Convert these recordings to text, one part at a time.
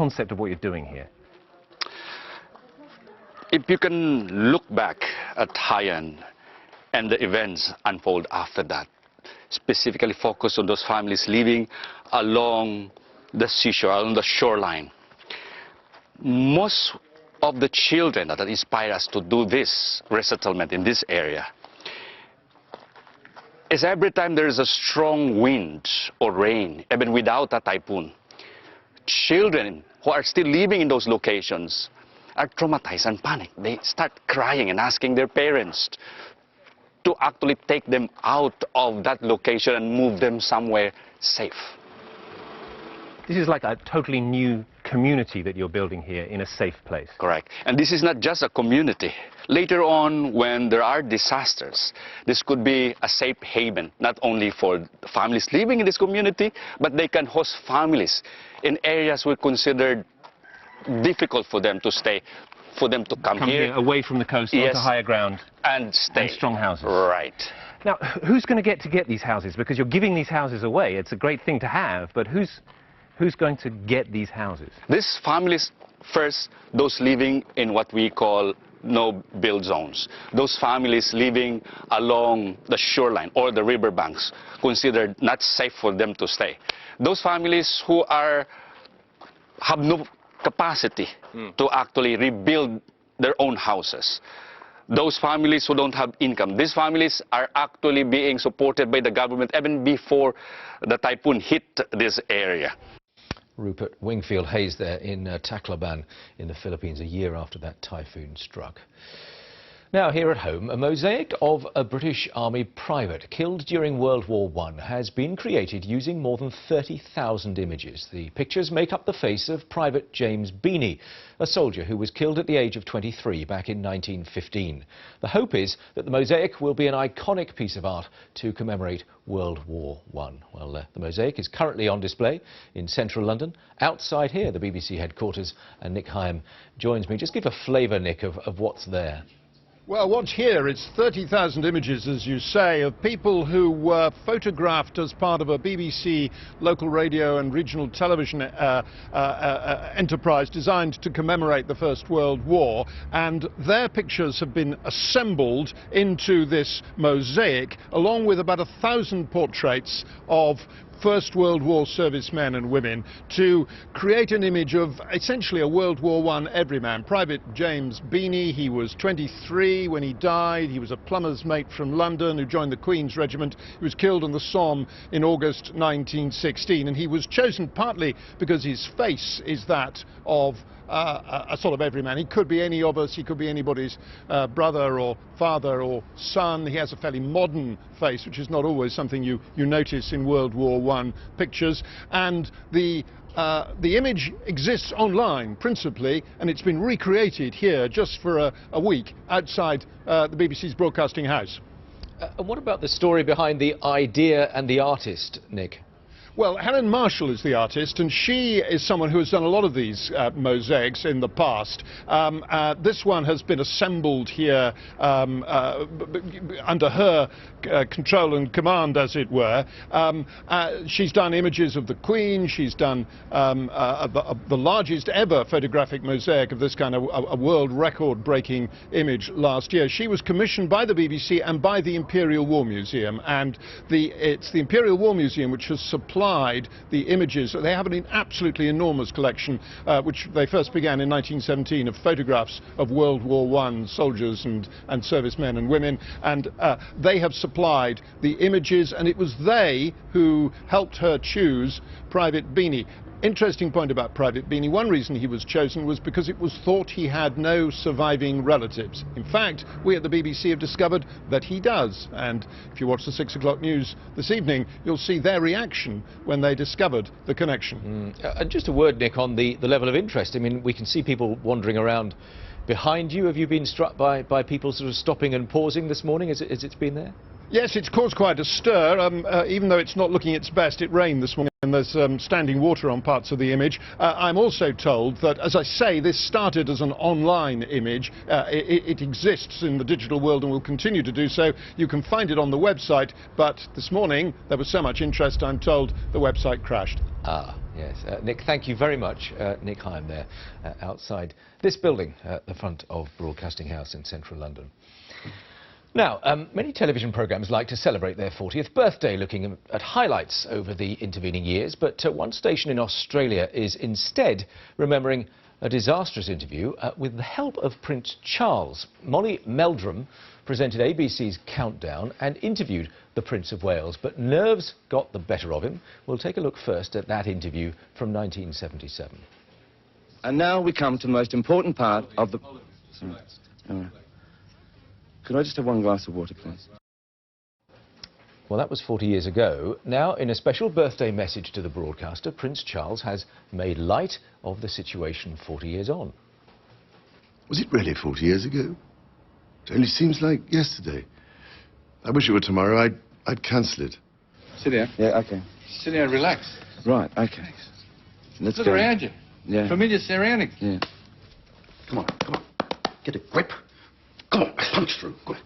concept of what you're doing here? If you can look back at Haiyan and the events unfold after that, specifically focus on those families living along the seashore, along the shoreline. Most of the children that inspire us to do this resettlement in this area is every time there is a strong wind or rain, even without a typhoon, children who are still living in those locations are traumatized and panicked. They start crying and asking their parents to actually take them out of that location and move them somewhere safe. This is like a totally new community that you're building here in a safe place. Correct. And this is not just a community. Later on, when there are disasters, this could be a safe haven, not only for families living in this community, but they can host families in areas we considered difficult for them to stay, for them to come here. Away from the coast, yes, onto higher ground. And stay. And strong houses. Right. Now, who's going to get these houses? Because you're giving these houses away. It's a great thing to have, but who's going to get these houses? These families, first, those living in what we call no-build zones. Those families living along the shoreline or the riverbanks, considered not safe for them to stay. Those families who have no capacity to actually rebuild their own houses. Those families who don't have income. These families are actually being supported by the government even before the typhoon hit this area. Rupert Wingfield Hayes there in Tacloban in the Philippines a year after that typhoon struck. Now, here at home, a mosaic of a British Army private killed during World War I has been created using more than 30,000 images. The pictures make up the face of Private James Beanie, a soldier who was killed at the age of 23 back in 1915. The hope is that the mosaic will be an iconic piece of art to commemorate World War I. Well, the mosaic is currently on display in central London. Outside here, the BBC headquarters, and Nick Higham joins me. Just give a flavour, Nick, of what's there. Well, what's here, it's 30,000 images, as you say, of people who were photographed as part of a BBC local radio and regional television enterprise designed to commemorate the First World War. And their pictures have been assembled into this mosaic, along with about 1,000 portraits of First World War servicemen and women, to create an image of essentially a World War I everyman. Private James Beanie, he was 23 when he died. He was a plumber's mate from London who joined the Queen's Regiment. He was killed on the Somme in August 1916, and he was chosen partly because his face is that of a sort of everyman. He could be any of us. He could be anybody's brother or father or son. He has a fairly modern face, which is not always something you notice in World War I pictures. And the image exists online, principally, and it's been recreated here just for a week outside the BBC's broadcasting house. And what about the story behind the idea and the artist, Nick? Well, Helen Marshall is the artist, and she is someone who has done a lot of these mosaics in the past. This one has been assembled here under her control and command, as it were. She's done images of the Queen. She's done the largest ever photographic mosaic of this kind of a world record-breaking image last year. She was commissioned by the BBC and by the Imperial War Museum, and it's the Imperial War Museum which has supplied the images. They have an absolutely enormous collection, which they first began in 1917, of photographs of World War I soldiers and servicemen and women, and they have supplied the images, and it was they who helped her choose Private Beanie. Interesting point about Private Beanie. One reason he was chosen was because it was thought he had no surviving relatives. In fact, we at the BBC have discovered that he does. And if you watch the 6 o'clock news this evening, you'll see their reaction when they discovered the connection. And just a word, Nick, on the level of interest. I mean, we can see people wandering around behind you. Have you been struck by people sort of stopping and pausing this morning as it's been there? Yes, it's caused quite a stir. Even though it's not looking its best, it rained this morning and there's standing water on parts of the image. I'm also told that, as I say, this started as an online image. It exists in the digital world and will continue to do so. You can find it on the website, but this morning there was so much interest, I'm told, the website crashed. Ah, yeah. Yes. Nick, thank you very much. Nick Heim there, outside this building at the front of Broadcasting House in central London. Now, many television programmes like to celebrate their 40th birthday, looking at highlights over the intervening years, but one station in Australia is instead remembering a disastrous interview with the help of Prince Charles. Molly Meldrum presented ABC's Countdown and interviewed the Prince of Wales, but nerves got the better of him. We'll take a look first at that interview from 1977. And now we come to the most important part of the... Could I just have one glass of water, please? Well, that was 40 years ago. Now, in a special birthday message to the broadcaster, Prince Charles has made light of the situation 40 years on. Was it really 40 years ago? It only seems like yesterday. I wish it were tomorrow. I'd cancel it. Sit down. Yeah, okay. Sit down, relax. Right, okay. Let's Look go. around you. Yeah. Familiar surroundings. Yeah. Come on, come on. Get a grip. Come on, punch through. Go on.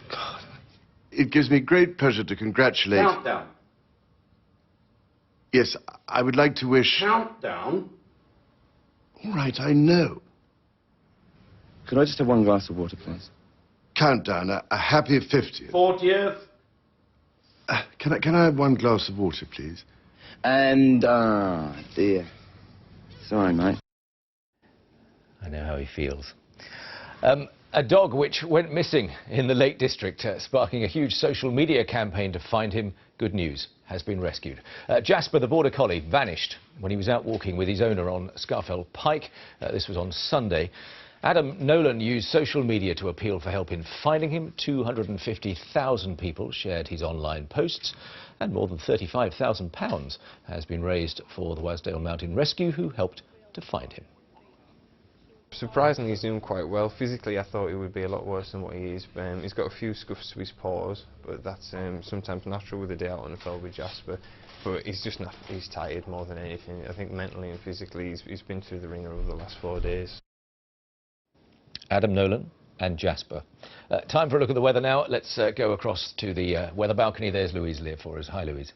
God. It gives me great pleasure to congratulate... Countdown. Yes, I would like to wish... Countdown. All right, I know. Could I just have one glass of water, please? Countdown, a happy 50th. 40th. Can I have one glass of water, please? And, dear. Sorry, mate. I know how he feels. A dog which went missing in the Lake District, sparking a huge social media campaign to find him. Good news, has been rescued. Jasper, the border collie, vanished when he was out walking with his owner on Scafell Pike. This was on Sunday. Adam Nolan used social media to appeal for help in finding him. 250,000 people shared his online posts, and more than £35,000 has been raised for the Wasdale Mountain Rescue, who helped to find him. Surprisingly, he's doing quite well. Physically, I thought he would be a lot worse than what he is. He's got a few scuffs to his paws, but that's sometimes natural with a day out on the field with Jasper. But he's just not, he's tired more than anything. I think mentally and physically, he's been through the ringer over the last 4 days. Adam Nolan and Jasper. Time for a look at the weather now. Let's go across to the weather balcony. There's Louise Lear for us. Hi, Louise.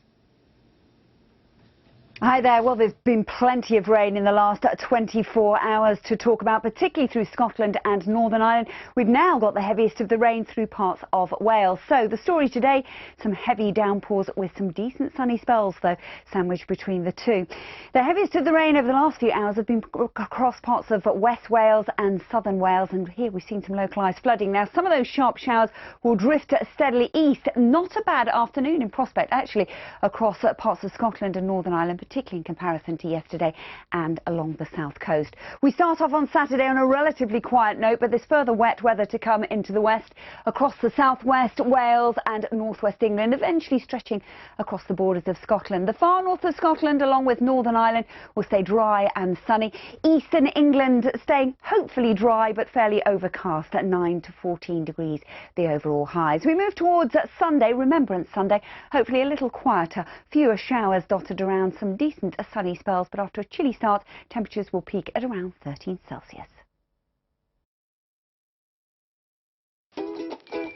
Hi there. Well, there's been plenty of rain in the last 24 hours to talk about, particularly through Scotland and Northern Ireland. We've now got the heaviest of the rain through parts of Wales. So the story today, some heavy downpours with some decent sunny spells, though, sandwiched between the two. The heaviest of the rain over the last few hours have been across parts of West Wales and Southern Wales, and here we've seen some localised flooding. Now, some of those sharp showers will drift steadily east. Not a bad afternoon in prospect, actually, across parts of Scotland and Northern Ireland, particularly in comparison to yesterday and along the south coast. We start off on Saturday on a relatively quiet note, but there's further wet weather to come into the west, across the southwest, Wales and northwest England, eventually stretching across the borders of Scotland. The far north of Scotland, along with Northern Ireland, will stay dry and sunny. Eastern England staying hopefully dry but fairly overcast at 9 to 14 degrees, the overall highs. We move towards Sunday, Remembrance Sunday, hopefully a little quieter, fewer showers dotted around, some decent sunny spells, but after a chilly start, temperatures will peak at around 13 Celsius.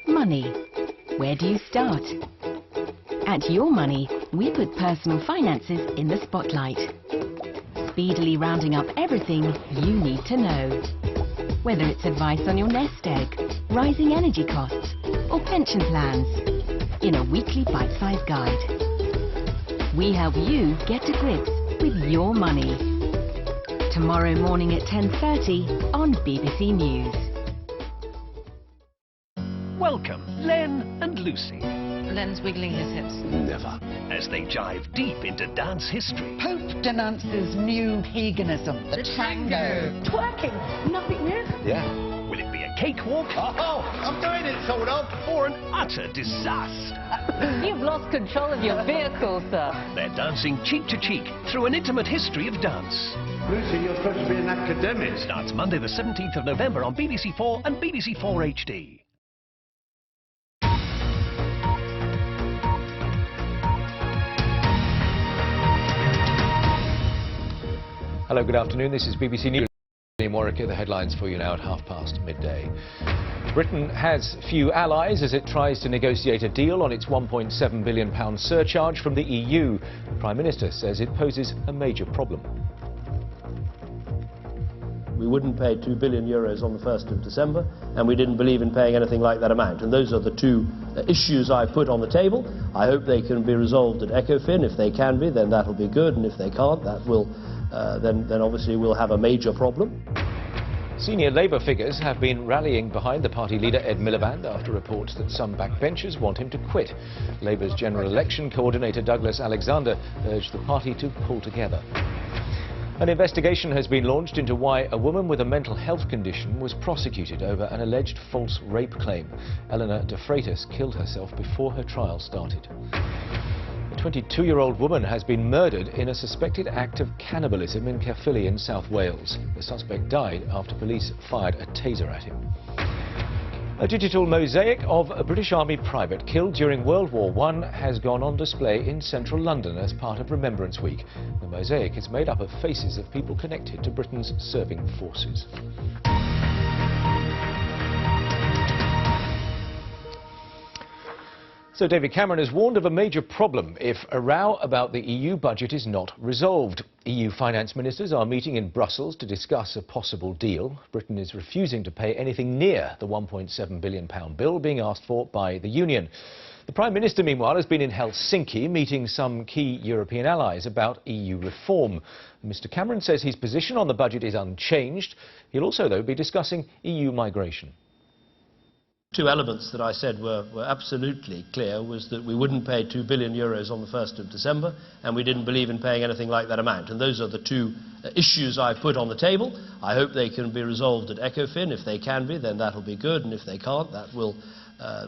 Money. Where do you start? At Your Money, we put personal finances in the spotlight, speedily rounding up everything you need to know. Whether it's advice on your nest egg, rising energy costs, or pension plans, in a weekly bite-sized guide. We help you get to grips with your money. Tomorrow morning at 10:30 on BBC News. Welcome, Len and Lucy. Len's wiggling his hips. Never. As they dive deep into dance history. Pope denounces new paganism. The tango. Twerking. Nothing new. Yeah. Will it be a cakewalk? Oh, I'm doing it, sort of. Or an utter disaster? You've lost control of your vehicle, sir. They're dancing cheek to cheek through an intimate history of dance. Lucy, you're supposed to be an academic. Starts Monday the 17th of November on BBC 4 and BBC 4 HD. Hello, good afternoon. This is BBC News. In Warwick, the headlines for you now at midday. Britain has few allies as it tries to negotiate a deal on its £1.7 billion surcharge from the EU. The Prime Minister says it poses a major problem. We wouldn't pay €2 billion on the 1st of December, and we didn't believe in paying anything like that amount. And those are the two issues I put on the table. I hope they can be resolved at ECOFIN. If they can be, then that'll be good, and if they can't, that will, then obviously we'll have a major problem. Senior Labour figures have been rallying behind the party leader Ed Miliband after reports that some backbenchers want him to quit. Labour's general election coordinator Douglas Alexander urged the party to pull together. An investigation has been launched into why a woman with a mental health condition was prosecuted over an alleged false rape claim. Eleanor de Freitas killed herself before her trial started. A 22-year-old woman has been murdered in a suspected act of cannibalism in Caerphilly in South Wales. The suspect died after police fired a taser at him. A digital mosaic of a British Army private killed during World War I has gone on display in central London as part of Remembrance Week. The mosaic is made up of faces of people connected to Britain's serving forces. So David Cameron has warned of a major problem if a row about the EU budget is not resolved. EU finance ministers are meeting in Brussels to discuss a possible deal. Britain is refusing to pay anything near the £1.7 billion bill being asked for by the Union. The Prime Minister, meanwhile, has been in Helsinki meeting some key European allies about EU reform. Mr Cameron says his position on the budget is unchanged. He'll also, though, be discussing EU migration. Two elements that I said were absolutely clear was that we wouldn't pay €2 billion on the 1st of December, and we didn't believe in paying anything like that amount. And those are the two issues I put on the table. I hope they can be resolved at ECOFIN. If they can be, then that'll be good, and if they can't, that will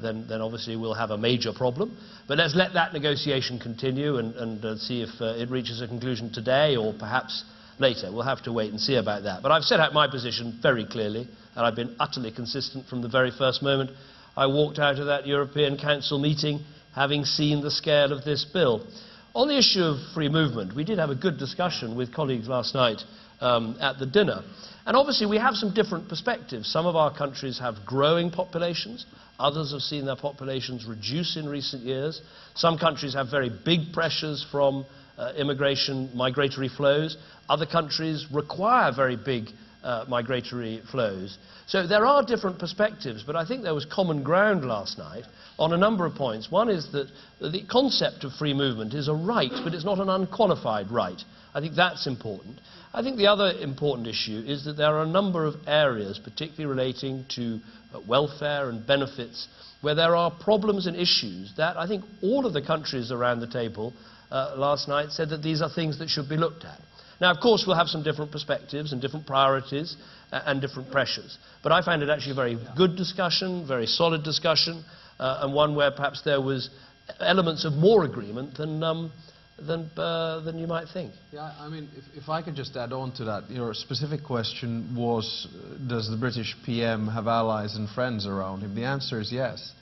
then obviously we'll have a major problem. But let's let that negotiation continue and see if it reaches a conclusion today or perhaps later. We'll have to wait and see about that. But I've set out my position very clearly, and I've been utterly consistent from the very first moment I walked out of that European Council meeting, having seen the scale of this bill. On the issue of free movement, we did have a good discussion with colleagues last night at the dinner. And obviously we have some different perspectives. Some of our countries have growing populations. Others have seen their populations reduce in recent years. Some countries have very big pressures from migratory flows. Other countries require very big migratory flows. So there are different perspectives, but I think there was common ground last night on a number of points. One is that the concept of free movement is a right, but it's not an unqualified right. I think that's important. I think the other important issue is that there are a number of areas, particularly relating to welfare and benefits, where there are problems and issues that I think all of the countries around the table last night said that these are things that should be looked at. Now, of course, we'll have some different perspectives and different priorities and different pressures. But I found it actually a very good discussion, very solid discussion, and one where perhaps there was elements of more agreement than you might think. Yeah, I mean, if I could just add on to that, your specific question was, does the British PM have allies and friends around him? The answer is yes.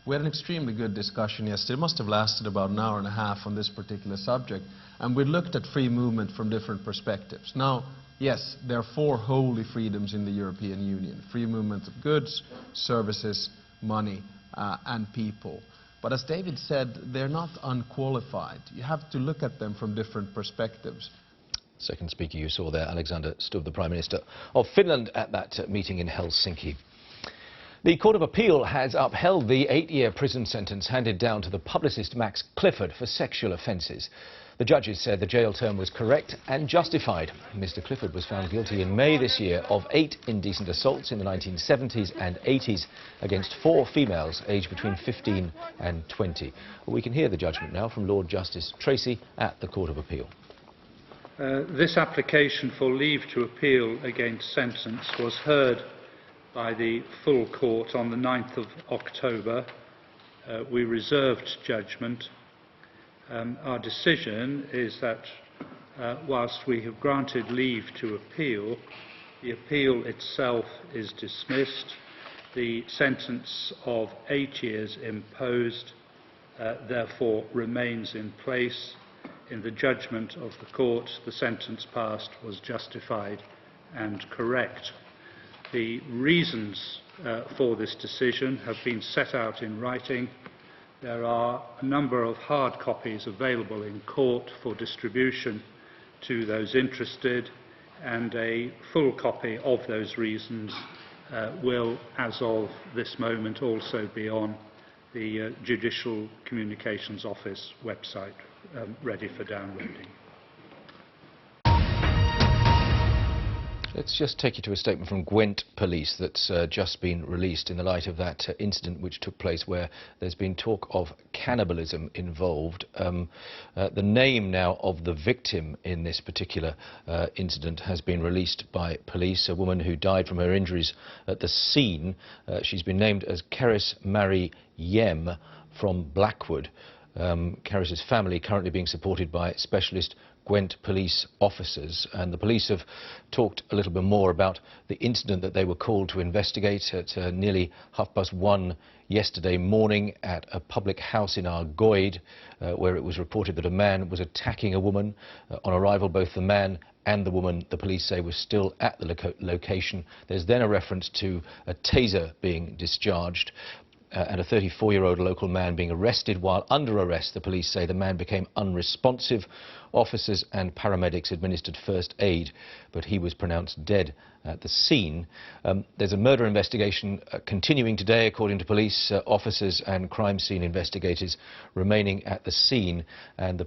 We had an extremely good discussion yesterday. It must have lasted about an hour and a half on this particular subject. And we looked at free movement from different perspectives. Now, yes, there are 4 holy freedoms in the European Union. Free movement of goods, services, money, and people. But as David said, they're not unqualified. You have to look at them from different perspectives. Second speaker you saw there, Alexander Stubb, the Prime Minister of Finland, at that meeting in Helsinki. The Court of Appeal has upheld the 8-year prison sentence handed down to the publicist Max Clifford for sexual offences. The judges said the jail term was correct and justified. Mr. Clifford was found guilty in May this year of 8 indecent assaults in the 1970s and 80s against 4 females aged between 15 and 20. We can hear the judgment now from Lord Justice Tracy at the Court of Appeal. This application for leave to appeal against sentence was heard by the full court on the 9th of October. We reserved judgment. Our decision is that whilst we have granted leave to appeal, the appeal itself is dismissed. The sentence of 8 years imposed therefore remains in place. In the judgment of the court, the sentence passed was justified and correct. The reasons for this decision have been set out in writing. There are a number of hard copies available in court for distribution to those interested, and a full copy of those reasons will, as of this moment, also be on the Judicial Communications Office website, ready for downloading. Let's just take you to a statement from Gwent Police that's just been released in the light of that incident which took place where there's been talk of cannibalism involved. The name now of the victim in this particular incident has been released by police, a woman who died from her injuries at the scene. She's been named as Keris Marie Yem from Blackwood. Keris's family currently being supported by specialist Gwent police officers, and the police have talked a little bit more about the incident that they were called to investigate at nearly 1:30 yesterday morning at a public house in Argoed, where it was reported that a man was attacking a woman. On arrival, both the man and the woman, the police say, were still at the location. There's then a reference to a taser being discharged. And a 34-year-old local man being arrested. While under arrest, the police say the man became unresponsive. Officers and paramedics administered first aid, but he was pronounced dead at the scene. There's a murder investigation continuing today, according to police. Officers and crime scene investigators remaining at the scene, and the